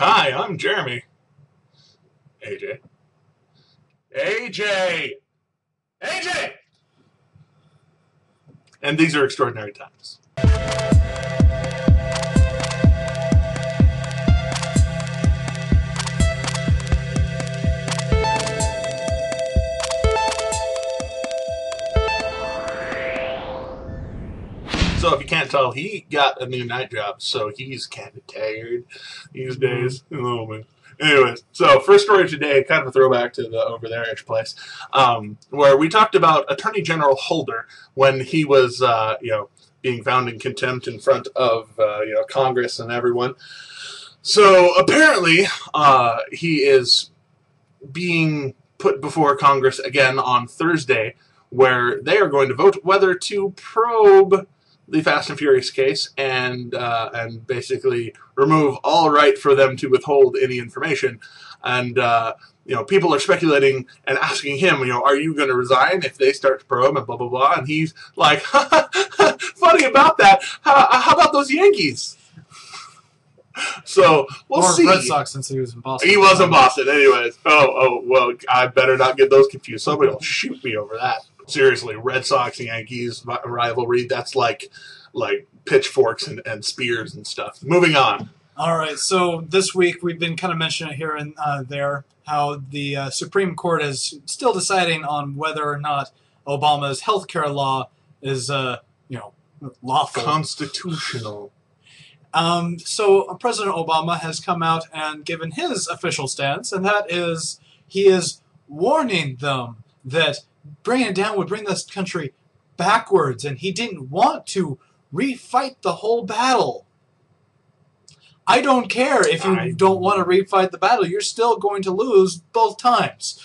Hi, I'm Jeremy. AJ. AJ! AJ! And these are extraordinary times. So if you can't tell, he got a new night job, so he's kind of tired these days. A little bit. Anyways, so first story today, kind of a throwback to the over there-ish place, where we talked about Attorney General Holder when he was, being found in contempt in front of, Congress and everyone. So apparently, he is being put before Congress again on Thursday, where they are going to vote whether to probe the Fast and Furious case and basically remove all right for them to withhold any information. And people are speculating and asking him, are you going to resign if they start to probe and blah blah blah? And he's like, funny about that. How about those Yankees? So we'll see. Red Sox, since he was in Boston. He was in Boston, anyways. Oh well, I better not get those confused. Somebody will shoot me over that. Seriously, Red Sox and Yankees rivalry, that's like pitchforks and spears and stuff. Moving on. All right, so this week we've been kind of mentioning here and there how the Supreme Court is still deciding on whether or not Obama's health care law is, lawful. Constitutional. So President Obama has come out and given his official stance, and that is he is warning them that bringing it down would bring this country backwards, and he didn't want to refight the whole battle. I don't care if you don't want to refight the battle. You're still going to lose both times.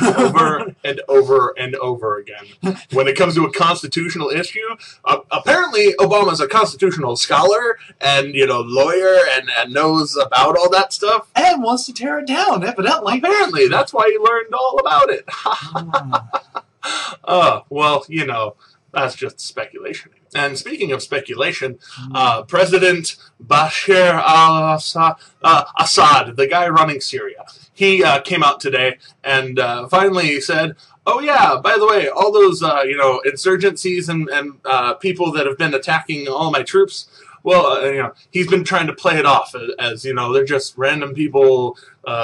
Over and over and over again. When it comes to a constitutional issue, apparently Obama's a constitutional scholar and, lawyer and knows about all that stuff. And wants to tear it down, evidently. Apparently. That's why he learned all about it. That's just speculation. And speaking of speculation, President Bashar al-Assad, the guy running Syria, he came out today and finally said, oh yeah, by the way, all those, insurgencies and people that have been attacking all my troops, well, he's been trying to play it off as they're just random people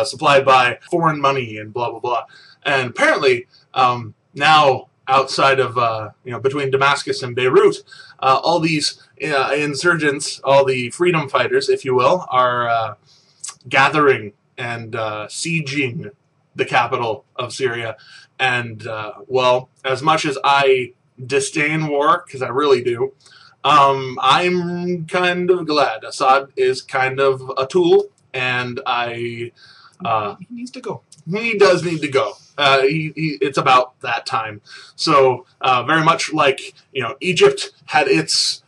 supplied by foreign money and blah, blah, blah. And apparently, now outside of, between Damascus and Beirut, all these insurgents, all the freedom fighters, if you will, are gathering and sieging the capital of Syria. And, as much as I disdain war, because I really do, I'm kind of glad Assad is kind of a tool, and he needs to go. He does need to go. It's about that time. So very much like Egypt had its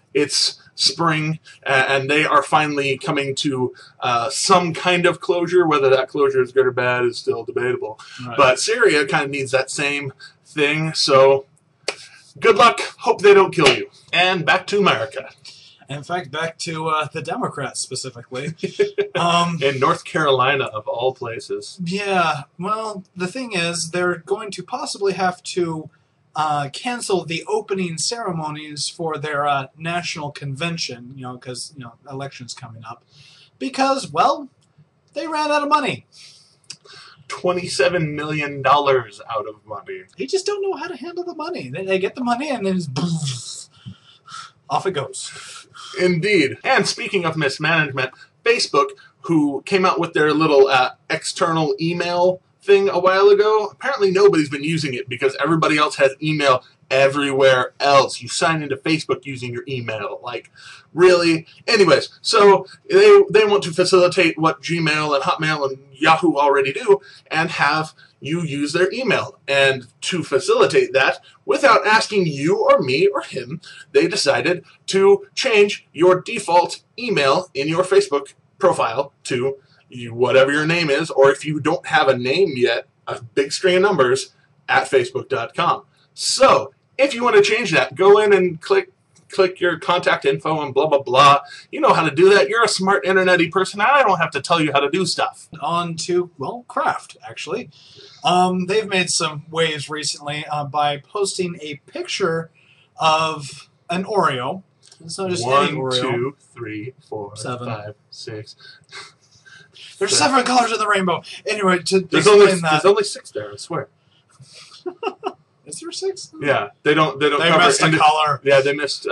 spring, and they are finally coming to some kind of closure. Whether that closure is good or bad is still debatable. Right. But Syria kind of needs that same thing. So good luck. Hope they don't kill you. And back to America. In fact, back to the Democrats specifically. In North Carolina, of all places. Yeah, well, the thing is, they're going to possibly have to cancel the opening ceremonies for their national convention, because, election's coming up. Because, well, they ran out of money. $27 million out of money. They just don't know how to handle the money. They get the money and then off it goes. Indeed. And speaking of mismanagement, Facebook, who came out with their little external email thing a while ago, apparently nobody's been using it because everybody else has email everywhere else. You sign into Facebook using your email. Like, really? Anyways, so they want to facilitate what Gmail and Hotmail and Yahoo already do and have you use their email. And to facilitate that, without asking you or me or him, they decided to change your default email in your Facebook profile to whatever your name is, or if you don't have a name yet, a big string of numbers, @facebook.com. So, if you want to change that, go in and click click your contact info and blah, blah, blah. You know how to do that. You're a smart internet-y person. I don't have to tell you how to do stuff. On to, well, craft, actually. They've made some waves recently by posting a picture of an Oreo. It's not just any Oreo. 1, 2, 3, 4, 7. 5, 6. There's 7 colors in the rainbow. Anyway, to there's explain that... There's only 6 there, I swear. Is there 6? Yeah, they don't They cover missed a color. Yeah, they missed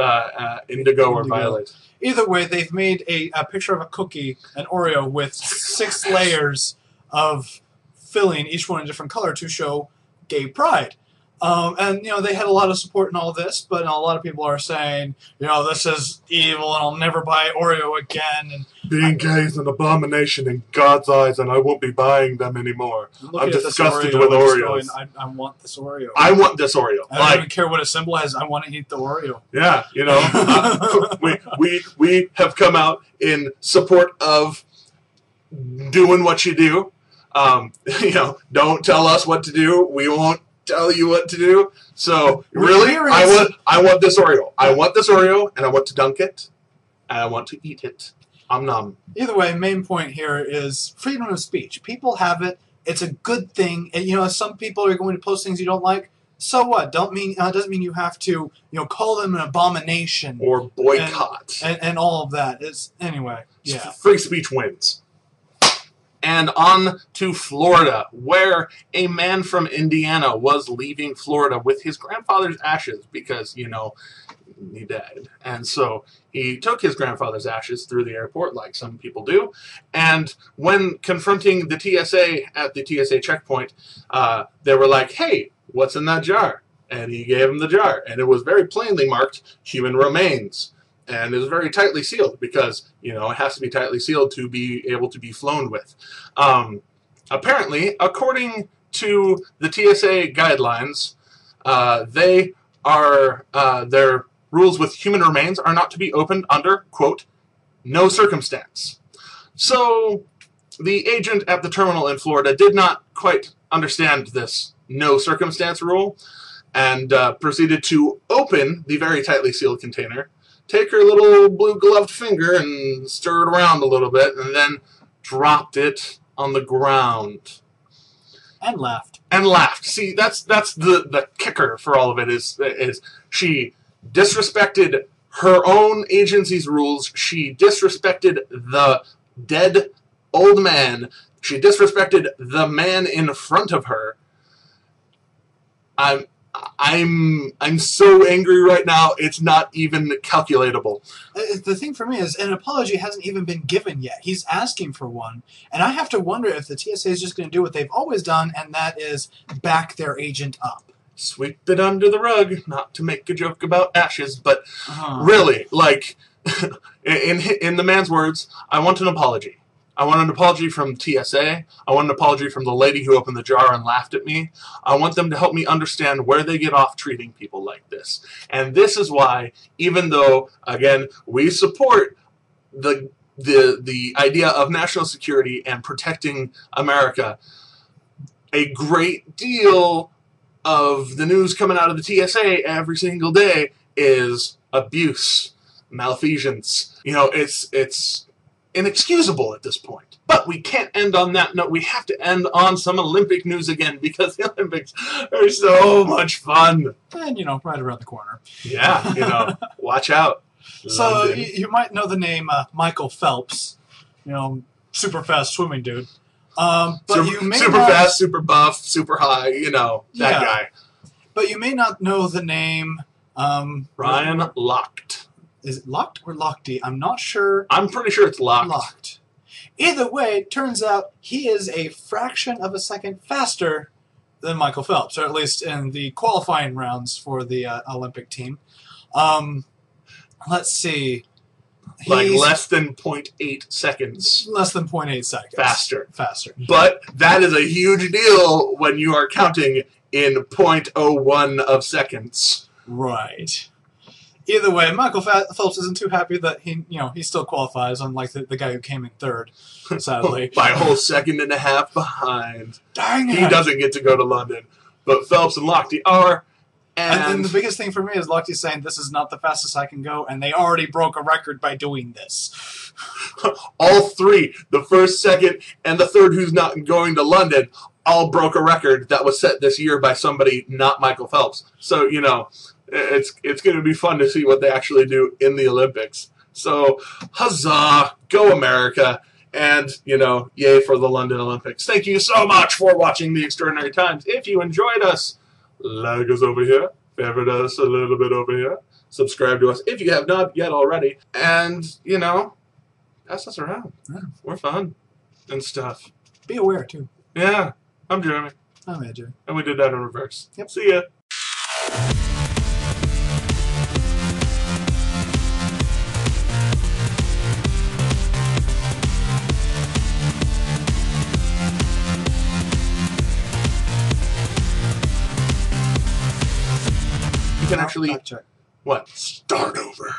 indigo or violet. Either way, they've made a picture of a cookie, an Oreo, with 6 layers of filling, each one a different color, to show gay pride. And, they had a lot of support in all this, but a lot of people are saying, this is evil and I'll never buy Oreo again. And being gay is an abomination in God's eyes, and I won't be buying them anymore. I'm disgusted with Oreos. I want this Oreo. I want this Oreo. I don't even care what it symbolizes. I want to eat the Oreo. Yeah, we have come out in support of doing what you do. Don't tell us what to do. We won't tell you what to do. So really, I want this Oreo. I want this Oreo, and I want to dunk it, and I want to eat it. Nom. Either way, main point here is freedom of speech. People have it. It's a good thing. And some people are going to post things you don't like. So what? Doesn't mean you have to call them an abomination or boycott and all of that. Anyway. Yeah. Free speech wins. And on to Florida, where a man from Indiana was leaving Florida with his grandfather's ashes because, he died. And so he took his grandfather's ashes through the airport, like some people do. And when confronting the TSA at the TSA checkpoint, they were like, hey, what's in that jar? And he gave him the jar. And it was very plainly marked human remains. And is very tightly sealed because, it has to be tightly sealed to be able to be flown with. Apparently, according to the TSA guidelines, their rules with human remains are not to be opened under, quote, no circumstance. So the agent at the terminal in Florida did not quite understand this no circumstance rule and proceeded to open the very tightly sealed container, take her little blue-gloved finger and stir it around a little bit, and then dropped it on the ground. And laughed. And laughed. See, that's the kicker for all of it is she disrespected her own agency's rules. She disrespected the dead old man. She disrespected the man in front of her. I'm so angry right now, it's not even calculatable. The thing for me is an apology hasn't even been given yet. He's asking for one, and I have to wonder if the TSA is just going to do what they've always done, and that is back their agent up. Sweep it under the rug, not to make a joke about ashes, but really, like, in the man's words, I want an apology. I want an apology from TSA. I want an apology from the lady who opened the jar and laughed at me. I want them to help me understand where they get off treating people like this. And this is why, even though, again, we support the idea of national security and protecting America, a great deal of the news coming out of the TSA every single day is abuse, malfeasance. It's inexcusable at this point. But we can't end on that note. We have to end on some Olympic news again because the Olympics are so much fun. And, right around the corner. Yeah, watch out. So you might know the name Michael Phelps, super fast swimming dude. But you may super fast, super buff, super high, that guy. But you may not know the name Ryan Lochte. Is it Lochte or Lochte? I'm not sure. I'm pretty sure it's Lochte. Lochte. Either way, it turns out he is a fraction of a second faster than Michael Phelps, or at least in the qualifying rounds for the Olympic team. Let's see. Like less than 0.8 seconds. Less than 0.8 seconds. Faster. But that is a huge deal when you are counting in 0.01 of seconds. Right. Either way, Michael Phelps isn't too happy that he still qualifies, unlike the guy who came in third, sadly. By a whole second and a half behind. Dang it! He doesn't get to go to London. But Phelps and Lochte are And the biggest thing for me is Lochte saying this is not the fastest I can go, and they already broke a record by doing this. All three, the first, second, and the third who's not going to London, all broke a record that was set this year by somebody not Michael Phelps. So, you know, it's going to be fun to see what they actually do in the Olympics. So, huzzah, go America, and, you know, yay for the London Olympics. Thank you so much for watching The Extraordinary Times. If you enjoyed us, like us over here, favorite us a little bit over here, subscribe to us if you have not yet already, and, you know, pass us around. Yeah. We're fun and stuff. Be aware, too. Yeah. I'm Jeremy. I'm AJ. And we did that in reverse. Yep. See ya. You can actually... Check. What? Start over.